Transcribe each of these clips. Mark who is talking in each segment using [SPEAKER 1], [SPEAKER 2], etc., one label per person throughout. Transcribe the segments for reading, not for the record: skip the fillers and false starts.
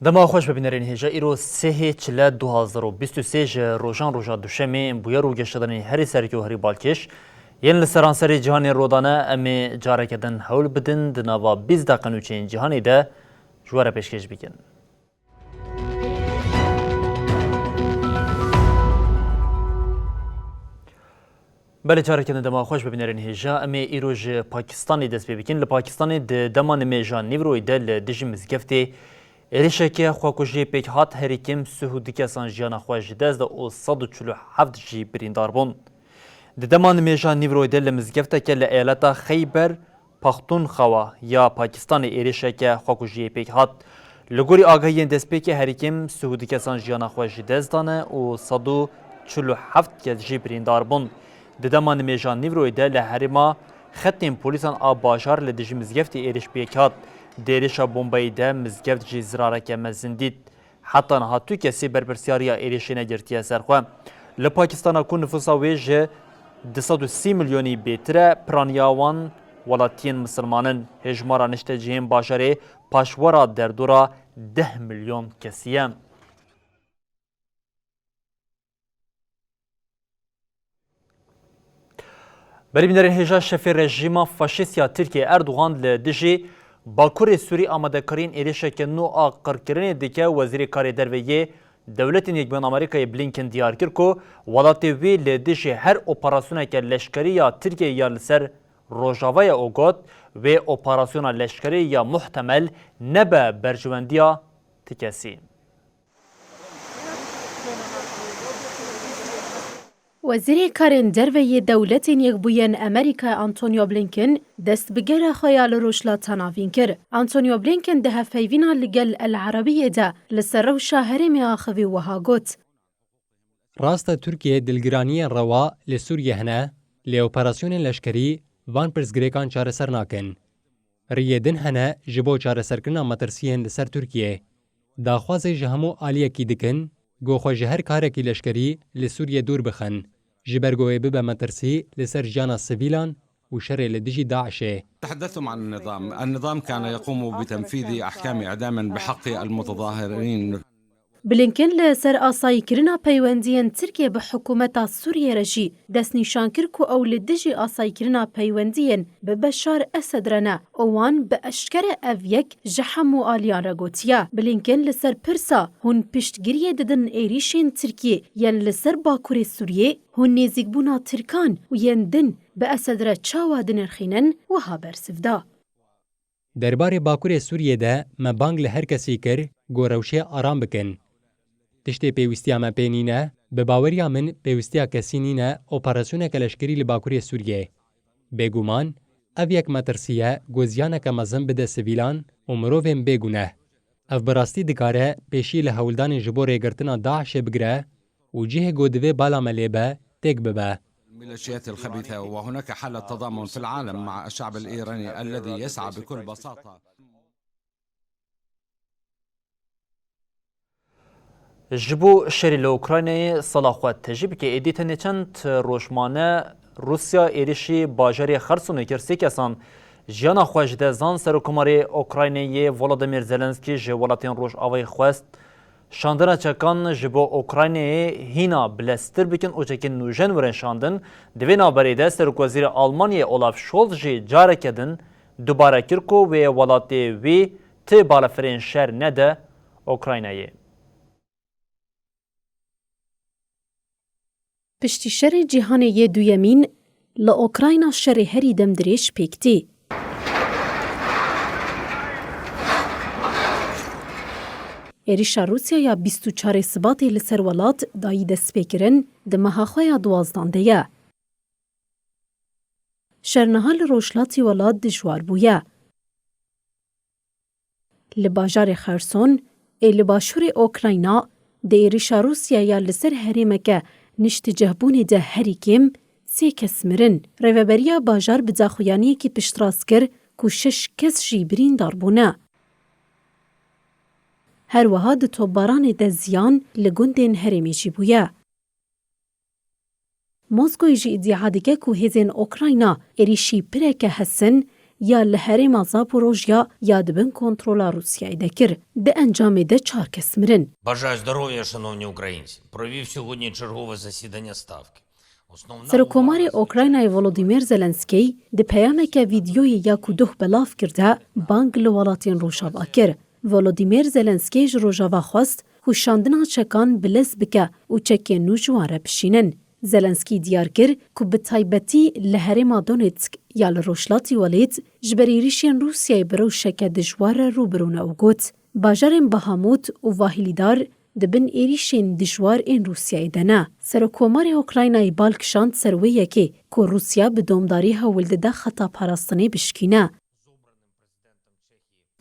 [SPEAKER 1] دما خوش ببینرین هجا ایرو سه چله 2023 روژان روژا دوشمی بویا رو گشتدنی هری سری که هری بالکش یین لسرانسری جهانی رودانه امی جاره کدن حول بدن دنوا 20 دقیقه نوچین جهانی ده جواره پیشکش بکن. بله جاره کدن دما خوش ببینرین هجا امی ایروج پاکستانی دست بکن لپاکستانی دمان میجان نیوروی دل دژی مزگفتی ایریشکی خواکوژی پیک هات هریکیم سهودی کسان جیان خواهی دست او 147 جی بریندار بون. دمان میجان نیوروی دل مزگفته که لعیلتا خیبر پختونخوا یا پاکستان ایریشکی خواکوژی پیک هات لگوری آگاهی دست پیک هریکیم سهودی کسان جیان خواهی دست دانه او 147 جی بریندار بون. دمان میجان نیوروی دل هریما خطیم پولیسان آب باشار لدجی مزگفتی ایریش پیک هات دیرشا بومبایی ده مزگفت جی زراره که مزندید حتی نها تو کسی برپرسیاریا ایریشی نگرتیه سرخواه لپاکستان کن نفوسا ویج 230 میلیونی بیتره پرانیاوان ولاتین مسلمانن هجمارا نشته جهیم باشاره پاشورا در دورا 10 میلیون کسیه. بری بینرین هجا شفی رژیما فاشیستیا ترکیه اردوغان لدجی باکور سوری آماده کرین ایریشه که نو آقرکرین دیگه وزیر کاری درویه دولت یکبان آمریکای بلینکن دیار کرد که ولات وی لدیش هر اپراسیون که لشکری یا ترکیه یا لسر روجاوای اوگات و اپراسیون لشکری یا محتمل نبه برجواندیا تکسی.
[SPEAKER 2] وزیر کارین دروی دولت یکبوین امریکا آنتونیو بلینکن دست بگره خیال روشلا تناوین کرد. آنتونیو بلینکن ده فیوینا لگل العربیه ده لسر شهر میاخوی وها گوت.
[SPEAKER 3] راست ترکیه دلگرانی روا لسوریه هنه لی اپراسیون لشکری وان پرزگریکان چاره سر ناکن. ریدن هنه جبو چاره سرکرنا مترسیهن لسر ترکیه. داخواز جهمو آلیه کی دکن گوخو جهر کارکی لشکری لسوریه دور بخن. جبرگوی ببا مترسي لسر جانا السيفيلان وشر لدجي داعشه.
[SPEAKER 4] تحدثتم عن النظام كان يقوم بتنفيذ أحكام إعدام بحق المتظاهرين.
[SPEAKER 2] بلینکن لسر آسایی کرنا پیوندیان ترکیه به حکومت سوریه رجی دست نیشان کرد که او لدجی آسایی کرنا پیوندیان به بشار اسد رنه اوان به اشکر اویک جحم و آلیان را گوتیا. بلینکن لسر پرسا هون پشتگیری ددن ایریشین ترکیه یان لسر باکور سوریه هون نیزیک بونا ترکان و یان دن به اسد را چاوا دنرخینن و ها برسفدا.
[SPEAKER 3] درباره باکور سوریه ده مبانگ لهر کسی کر گوروشه آرام بکن. تشتی پیوستیا ما پینینه به باوریا من پیوستیا کسی نینه اپراسیون کلشکری لباکوری سوریه. بگومان او یک مترسیه گوزیانه که مزن بده سویلان و مروفین بگونه. او براستی دکاره پیشی لحولدان جبور گرتنا داعش بگره و جه گودوه بالا ملیبه تک ببه.
[SPEAKER 4] الميليشيات الخبيثة وهناك حالة تضامن في العالم مع الشعب الإيراني الذي يسعى بكل بساطة.
[SPEAKER 1] جبو شری اوکراینی صلاحات تجربه که ادیتن چند روشمانه روسیا ایریشی باجری خرسونه کرد کسان جیانا خوش ده زان سرکماری اوکراینی ولادیمیر زلنسکی جوالاتین روش آوای خواست شاندن چکان جبو اوکراینی هینا بلستر بکن او چکن نوژن ورن شاندن دوینا بریده سرک وزیر آلمانی اولاف شولز جی جاره کدن دوباره کرکو و ولاتی وی تی بالفرین شهر نده اوکراینی.
[SPEAKER 2] پشتی شر جهان یه دویمین لأوکراین شر هری دمدریش پیکتی. ایریشا روسیا یا 24 سباتی لسر ولات دایی دست پیکرن دمها خواه دوازدانده یه. شرنهال روشلاتی ولات دجوار بویه. li bajarê Xerson ê li başûrê Okrayna di êrişa Rûsyaya li ser herêmeke niştecehbûnê de herî kêm 3 kes mirin. Rêveberiya bajar bi daxuyaniyekî piştrast kir ku 6 kes jî birîndar bûne. Her wiha di topbaranê de ziyan li gundên herêmê jî bûye. Moskoyê jî îddia dike ku hêzên Okrayna êrişî pireke hesin ya li herêma Zaporojya ya dibin kontrola Rûsyayê de kir. Di encamê de 4 kes mirin.
[SPEAKER 5] Бажаю здоров'я, шановні українці. Провів сьогодні чергове засідання Ставки.
[SPEAKER 2] Serokkomarê Okraynayê Volodymyr Zelenskî di peyameke vîdyoyê ya ku duh belav kirde bang li welatên Rojava kir. Volodymyr Zelenskî ji Rojava xwast ku şandina çekan bilez bike û çekên nû ji wan re bişînin. Zelenskî diyar kir ku bi taybetî li herêma Donetsk ya li Rojhilatê Welêt ji ber êrişên Rûsyayê bi rewşeke dijwar re rûbirûne û got bajarên Bahmut û Vahilîdar dibin êrişên dijwar ên Rûsyayê de ne. Serokkomarê Okraynayê bal kişand ser wê yekê ku Rûsya bi domdarî hewl dide xeta parastinê bişkîne.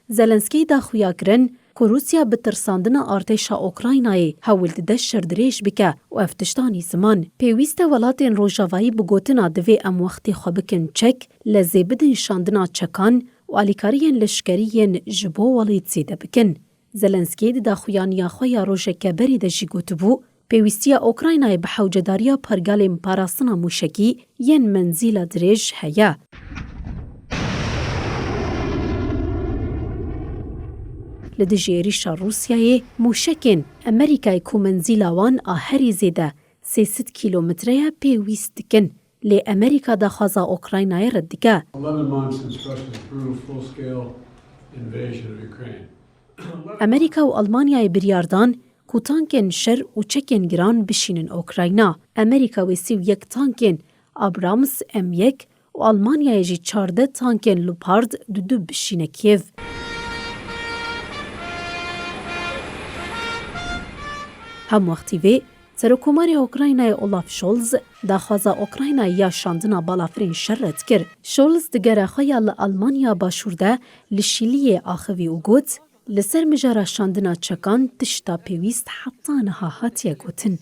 [SPEAKER 2] Zelenskî daxuya kirin ku Rûsya bi tirsandina artêşa Okraynayê hewl dide şerdirêj bike û ev tiştanî ziman. Pêwîst e welatên Rojavayî bi gotina divê em wextê xwe bikin çek, lezê bidin şandina çekan û alîkariyên leşkeriyên ji bo Welêt zêde bikin. Zelenskî di daxuyaniya xwe ya rojeke berî de jî gotibû pêwîstiya Okraynayê bi hewcedariya pergalên parastina mûşekî yên menzîla dirêj heye. Li dijî êrişa Rûsyayê mûşekên Amerîkayê ku menzîla wan a herî zêde 300 kîlometreye pêwîst dikin. Lê Amerîka daxwaza Okraynayê red dike.
[SPEAKER 6] 11 months since Russia's brutal full-scale invasion of Ukraine.
[SPEAKER 2] Amerîka û Almanyayê biryar dan ku tankên şer û çekên giran bişînin Okrayna. Amerîka wêsî yek tankên Abrams M1 û Almanyayê jî 14 tankên Leopard 2 bişîne Kiev. Hem wextî vê Serokkomarê Okraynayê Olaf Scholz daxwaza Okraynayê ya şandina balafirên şer red kir. Scholz di gera xwe ya li Almanya başûr de li Şîliyê axivî û got li ser mijara şandina çekan tişta pêwîst heta niha hatiye gotin.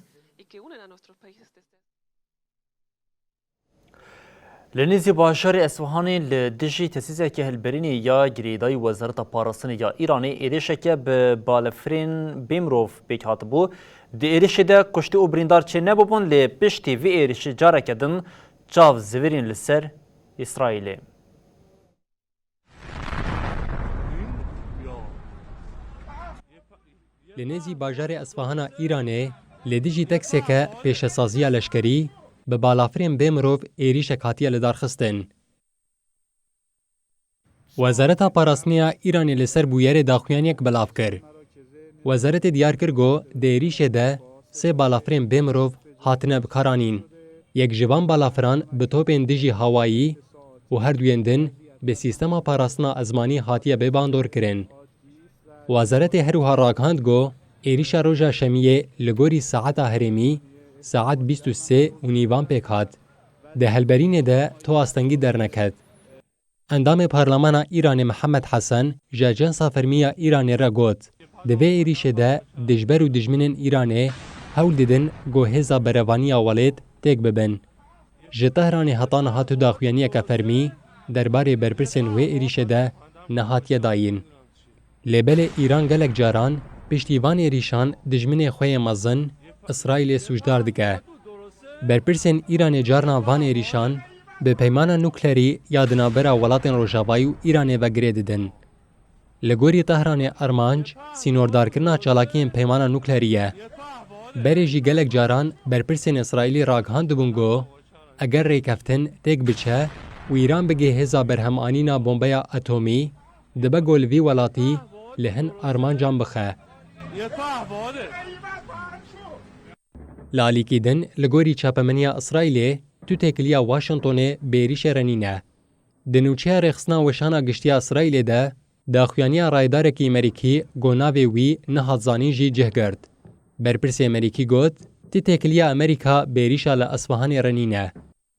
[SPEAKER 1] Li nêzî bajarê Esfahanê li dijî tesîzeke hilberînê ya girêdayî Wezareta Parastinê ya Îranê êrişeke bi balafirên bêmirov pêk hatibû. Di êrişê de kuştî û birîndar çê nebûbûn lê piştî vê êrişî careke din çav zêvirîn li ser İsraîlê.
[SPEAKER 3] Li nêzî bajarê Esfahana Îranê lê dijî tekseke pêşesaziya leşkerî bi balafirên bê mirov êrişek hatiye li darxistin. Wezareta Parastinê Îranê li ser bûyerê daxuyaniyek belav kir. Wezaretê diyar kir got di êrişê de 3 balafirên bê mirov hatine bikaranîn. Yek ji van balafiran bi topên dijî hawayî û her duyên din bi sîstema parastina ezmanî hatiye bêbandor kirin. Wezaretê her wiha ragihand got êrişa roja şemiyê li gorî saeta herêmî saet 23 û nîvan pêk hat. Di helberînê de toastengî derneket. Endamê Parlemana Îranê Mihemed Hesen ji Ajansa Fermiya Îranê re got di vê êrişê de dijber û dijminên Îranê hewl didin got hêza berevaniya Welêt têk bibin. Ji Tehranê heta niha tu daxuyaniyeke fermî derbarê berpirsên wê êrişê de nehatiye dayîn. Lêbelê Îran gelek caran piştî van êrîşan dijminê xwe yê mezin İsraîlê sûcdar dike. Berpirsên Îranê carna van êrîşan bi peymana nuklerî ya di navbera welatên Rojavayî û Îranê ve girê didin. Li gorî Tehranê armanc sînordarkirina çalakiyên peymana nuklerî ye. Berê jî gelek caran berpirsên İsraîlî ragihan dibûn got eger rêkeftin têk biçe û Îran bigê hêza berhemanîna bombeya atomî dibe got li vî welatî li hin armancan bixe. Li alîkî din li gorî çapemeniya İsraîlê tu têkiliya Washingtonê bêrîşe renîne. Di nûçeya rêxistina weşana giştiya İsraîlê de daxuyaniya raydarekî Amerîkî got navê wî nihat zanîn jî cih girt. Berpirsê Amerîkî got ti têkiliya Amerîka bêrîşa li Esfahanê renîne.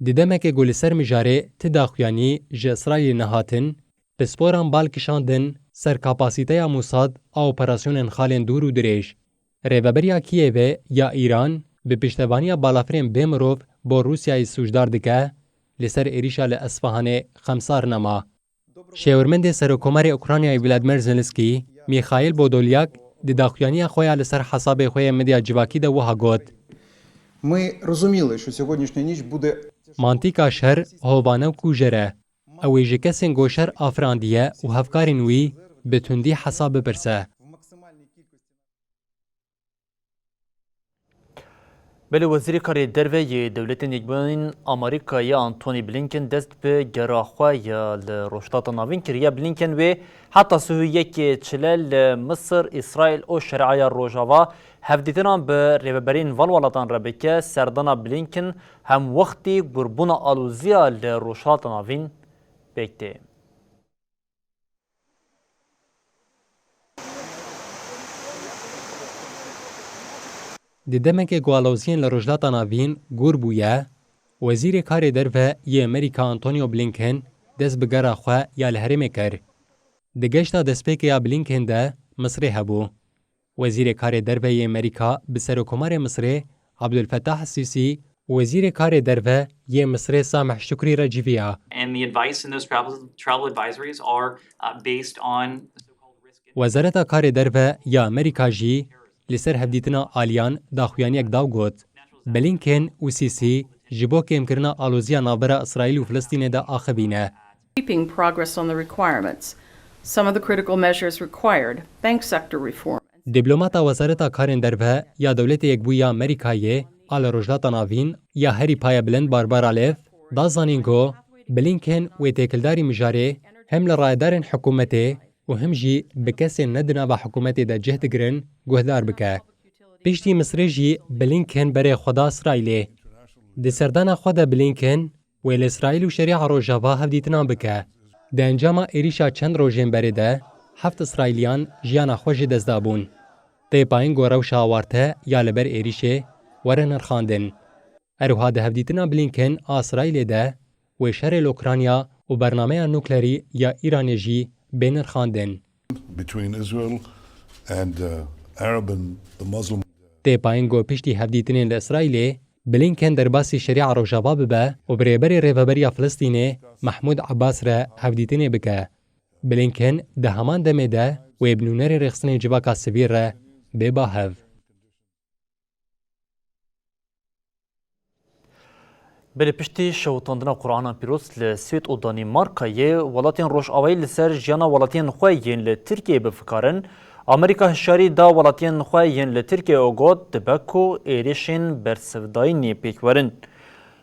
[SPEAKER 3] Di demekê got li ser mijarê ti daxuyanî ji İsraîlê nehatin, pisporan bal kişandin سر کاپاسیتیا موساد آ اپراسیونên xalên dûr û dirêj. Rêveberiya Kiyevê ya Îran bi piştevaniya balafirên bê mirov bo Rûsyayê sûcdar dike, li ser êrişa li Esfahanê xemsar nema. Şêwirmendê Serokkomarê Ukraynayê Vladimir Zelensky, Mikhail Podolyak di daxuyaniya xwe ya li ser hesabê xwe ya medya civakî de wiha got.
[SPEAKER 7] Ми розуміли, що сьогоднішня ніч буде
[SPEAKER 3] Mantika şer hovane ku jere. Ew ê ji kesên goşer afirandiye û hevkarên wî bi tundî hesa bipirse.
[SPEAKER 1] Belê Wezîrê Karê Derve yê Dewletên Yekbûnên Amerîkayê Antony Blinken dest bi gera xwe ya li Rojhilata Navîn kiriye. Blinken wê heta sihûyekê çile li Misir, İsraîl û Şerîaya Rojava hevdîtinan bi rêveberên valwelatan re bike. Serdana Blinken hem wextî gurbûna alûziya li Rojhilata Navîn pêk tê.
[SPEAKER 3] Di demekê ku aloziyên li Rojhilata Navîn gûr bûye, Wezîrê Karê Derve yê Amerîka Antonio Blinken dest bi gera xwe ya li herêmê kir. Di geşta destpêkê ya Blinken de Misrê hebû. Wezîrê Karê Derve yê Amerîka bi Serokkomarê Misrê Abdülfettah Sîsî û Wezîrê Karê Derve yê Misrê Sameh Şukrî re cîviya.
[SPEAKER 8] And the advice in those travel advisories are based on so-called risk.
[SPEAKER 3] Wezareta Karê Derve ya Amerîka jî li ser hevdîtina aliyan daxuyaniyek daw got. Blinken û Sîsî ji bo kêmkirina aloziya navbera İsraîl û Filistînê de axivîne.
[SPEAKER 9] Keeping progress on the requirements. Some of the critical measures required, bank sector reform.
[SPEAKER 3] Diplomata Wezareta Karên Derve ya Dewletê Yekbûyî Amerîkayê a li Rojhilata Navîn ya herî paya bilind Barbara Lev da zanîn ku Blinken wê têkildarî mijarê hem li rayedarên hikûmetê û hem jî bi kesên ne di nava hikûmetê de cih digirin guhdar bike. Piştî Misrê jî Blinken berê xwe da İsraîlê. Di serdana xwe de Blinken wê li İsraîl û Şerîa Rojava hevdîtinan bike. Di encama êrişa çend rojên berê de heft İsraîliyan jiyana xwe jî dest dabûn. Têpayên gorewşa awarte ya li ber êrişê were nirxandin. Eroha di hevdîtina Blinken a İsraîlê de wê şerê li Ukrayna û bernameya nuklerî ya Îranê jî bê nirxandin.
[SPEAKER 10] Between Israel and Arab and the Muslim.
[SPEAKER 3] Têpayên got piştî hevdîtinên li İsraîlê, Blinken derbasî Şerîa Rojava bibe û bi rêberê rêveberiya Filistînê Mahmud Abbas re hevdîtinê bike. Blinken di heman demê de wê bi nûnerê rêxistinên civaka sivîl re bê bahev.
[SPEAKER 1] Belê piştî şewitandina Qur'ana pîroz li Swêd û Danîmarkayê welatên Rojavayî li ser jiyana welatiyên xwe yên li Tirkiyeyê bifikarin. Amerîka hişyarî da welatiyên xwe yên li Tirkiyeyê got dibe ku êrişên bersivdayînê pêkwerin.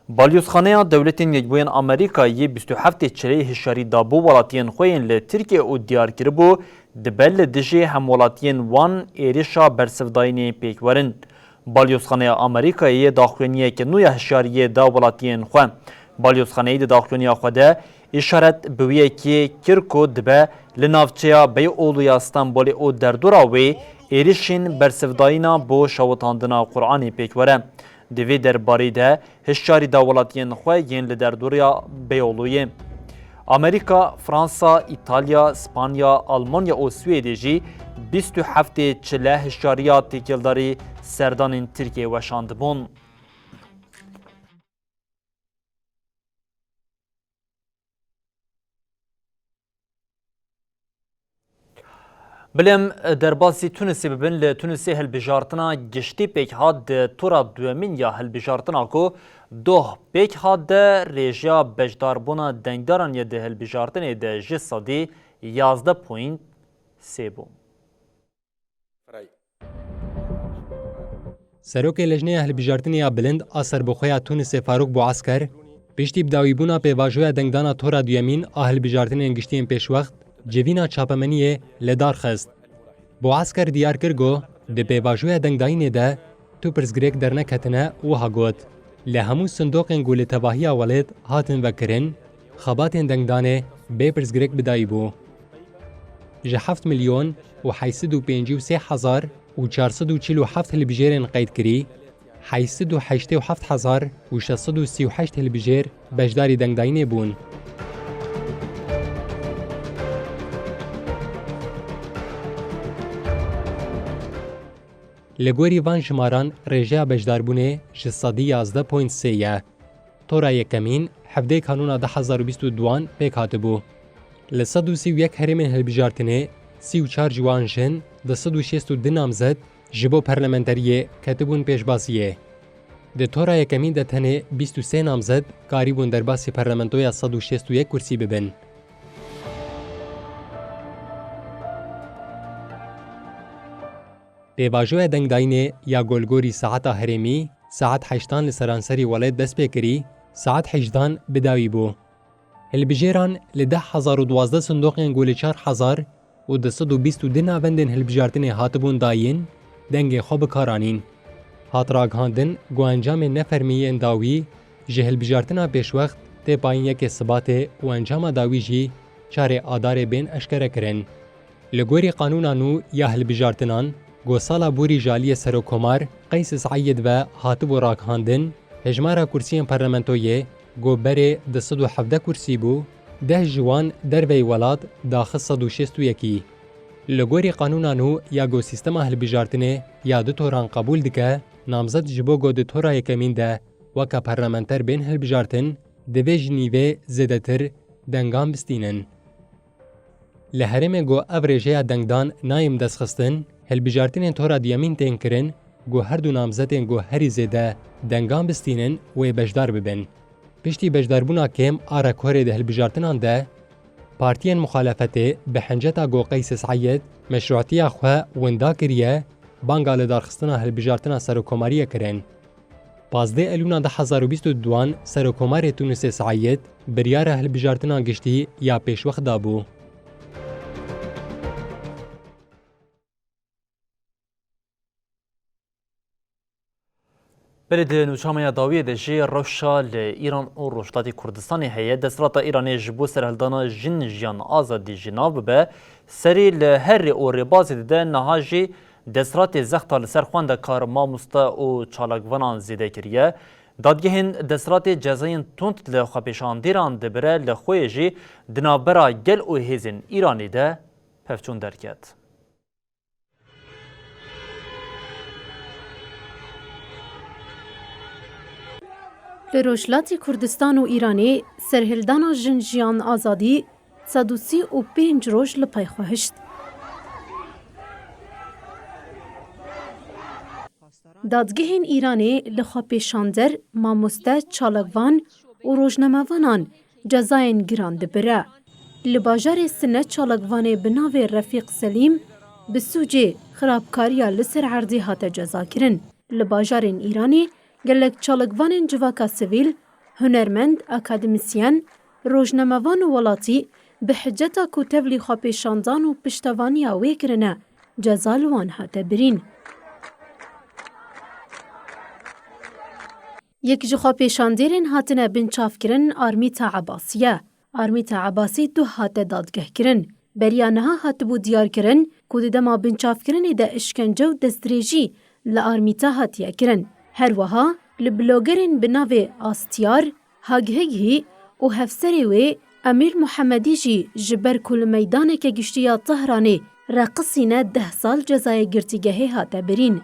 [SPEAKER 1] Balyozxaneya Dewletên Yekbûyên Amerîkayê 27 çileyê hişyarî dabû welatiyên xwe yên li Tirkiye û diyarkiribû dibe li dijî hem welatiyên wan êrişa bersivdayînê pêkwerin. Balyozxaneya Amerîkayê daxuyaniyeke nû ya hişyariyê da welatiyên xwe. Balyozxaneyê di daxuyaniya xwe de îşaret bi wî yekê kir ku dibe li navçeya Beyoğlu ya Stenbolê û derdora wê êrişên bersivdayîna bo şewitandina Qur'anê pêkwere. Di vê derbarê de hişyarî da welatiyên xwe yên li derdora Beyoğlu'yê. Amerîka, Fransa, İtalya, Spanya, Almanya û Swêdê jî 27 çile hişyariya têkildarî serdanên Tirkiye weşandibûn. Bilem derbasî Tunisê bibin li Tunisê hilbijartina giştî pêk hat di tura duemîn ya hilbijartina ku doh pêk hat de rêjeya bejdarbûna dengdaran yê di hilbijartinê de ji sedî 11.3 bû.
[SPEAKER 3] Serokê Lejneya Hilbijartinê ya Bilind a Serbixweya Tunisê Faruk Bouasker piştî bidawîbûna pêvajoya dengdana tora duyemîn a hilbijartinên giştiyên pêşwext civîna çapemeniyê li dar xist. Bouasker diyar kir got di pêvajoya dengdayînê de tu pirsgirêk derneketine wiha got. Li hemû sindoqên ku li tevahiya welêt hatin vekirin, xebatên dengdanê bê pirsgirêk bidayîbû. Ji 7 milyon û 853 hezar û 447 hilbijêrên qeydkirî, 887 hezar û 638 hilbijêr beşdarî dengdayînê bûn. لگوری وان جماران رژه بجداربونه جسادی 11.3 یه. تورا یکمین حفده کانونا 2022 پیک هاتبو. لصدو 31 هرمین هلبجارتنه 34 جوان جن 262 نامزد جبو پرلمنتریه کتبون پیشباسیه. ده تورا یکمین ده تنه 23 نامزد کاریبون در باسی پرلمنتویا 161 کرسی ببن. پیواژوی دنگداینه یا گلگوری ساعتا هرمی ساعت 8 لسرانسری ولایت دست بکری ساعت 8 بداوی بو. هلبجیران لده 1012 صندوقین گولی 4000 و 222 ناوندن هلبجارتن هاتبون داین دنگ خوب کارانین. هاتراغ هاندن گو انجام نفرمی انداوی جه هلبجارتنا پیش وقت تی پایین یک ثبات و انجام داوی جی چار آدار بین اشکره کرن. لگوری قانونانو یا هلبجارتنان گو سالا بوری جالی سروکومار قیس سعید و هاتبو راک هاندن هجمارا کرسیین پارلمنتویه گو بره 217 کرسی بو 10 جوان دروی ولاد داخل 161 لگوری قانونانو یا گو سیستما هلبجارتنه یا دو توران قبول دکه نامزد جبو گو دو تورا یکمین ده وکا پارلمنتر بین هلبجارتن دوی جنیوه زیدتر دنگان بستینن. لحرم گو افریجه دنگدان نایم دست خستن هلبجارتن تورا دیامین تین کرن گو هر دو نامزدین گو هری زیده دنگان بستینن و بجدار ببن. پشتی بجداربونا کم آرا کوری ده هلبجارتنان ده پارتیان مخالفته به حنجتا گو قیس سعید مشروعیتی خواه وندا کریه بانگا لدارخستنا هلبجارتنا سروکوماریه کرن. 15 الونا 2022 سروکوماری تونس سعید بریار هلبجارتنا گشتی یا پیش وقت دابو.
[SPEAKER 1] بلد نوشامه داویه دجی روشا لإيران و روشتاتی کردستانی هیه دستراتا ایرانی جبو سرهلدانا جن جیان آزادی جناب به سری لهر و ربازی ده نهاجی دسترات زختا لسرخوان ده کار ماموستا و چالاگوانان زیده کریه دادگهین دسترات جزاین تونت لخوابشان دیران ده بره لخوی جی دنابرا گل و هیزین ایرانی ده پفچون درکت.
[SPEAKER 2] لروشلاتی کردستان و ایرانی سرهلدانا جن جیان آزادی 135 روز لپای خواهشت. دادگهین ایرانی لخوا پیشاندر ماموسته چالگوان و روزنموانان جزاین گران دبره. لباجار سنه چالگوان بناو رفیق سلیم بسوجه خرابکاریا لسر عرضی هات جزا کرن. لباجارین ایرانی گلک چالگوان جواکا سویل، هنرمند، اکادمیسیان، روزنموان ولاتی به حجتا کتبلی خوا پیشاندان و پشتوانی آوی کرنه جزا لوان هات برین. یک جخوا پیشاندیرین هاتنه بنچاف کرن آرمیتا عباسیه. آرمیتا عباسی دو هات دادگه کرن. بریانها هات بو دیار کرن کود دما بنچاف کرنی ده اشکنجه و دستریجی لآرمیتا هاتیه کرن. هر وها لبلوگرین بناوی آستیار، هاگهگهی و هفسری وی امیر محمدی جی جبر کل میدانه که گشتیا طهرانی رقصینه 10 سال جزای گرتیگهی هاته برین.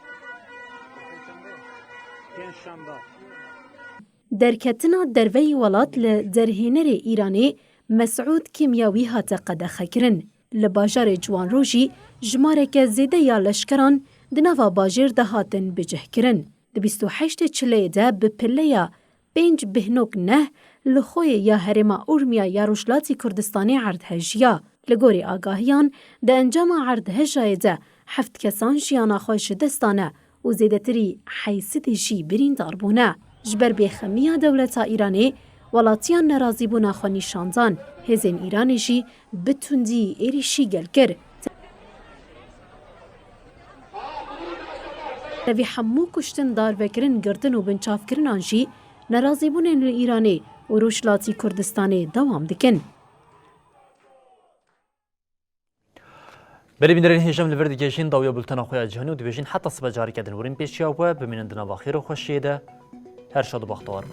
[SPEAKER 2] درکتنا دروی ولات لدرهینر ایرانی مسعود کیمیاوی هاته قدخه کرن. لباجار جوان روژی جماره که زیده یا لشکران دناوا باجر ده هاتن بجه کرن. 28 چله ده به پله یا 5 بهنوک نه لخوی یا هرما اورمیا یا روشلاتی کردستانی عرض هجیا. لگوری آگاهیان ده انجام عرض هجای ده 7 کسان جیانا خوش دستانه و زیدتری حیثیت جی برین داربونه. جبر بخمیا دولتا ایرانی ولاتیان نرازی بونا خوانی شاندان. هزین ایرانی جی بتوندی ایریشی گل کر. تبی حمو کشتن دار بکرن گردن و بنچاف کرن آنجی نرازی بونن ایرانی و روشلاتی کردستانی دوام دکن.
[SPEAKER 1] بری بینرین هیچم لورد گیشین داویا بولتنا خویا جهانی و دویجین حتی صبح جاری کردن ورین پیشیا و بمینن دنا باخیر و خوشیده هر شاد و بختوار.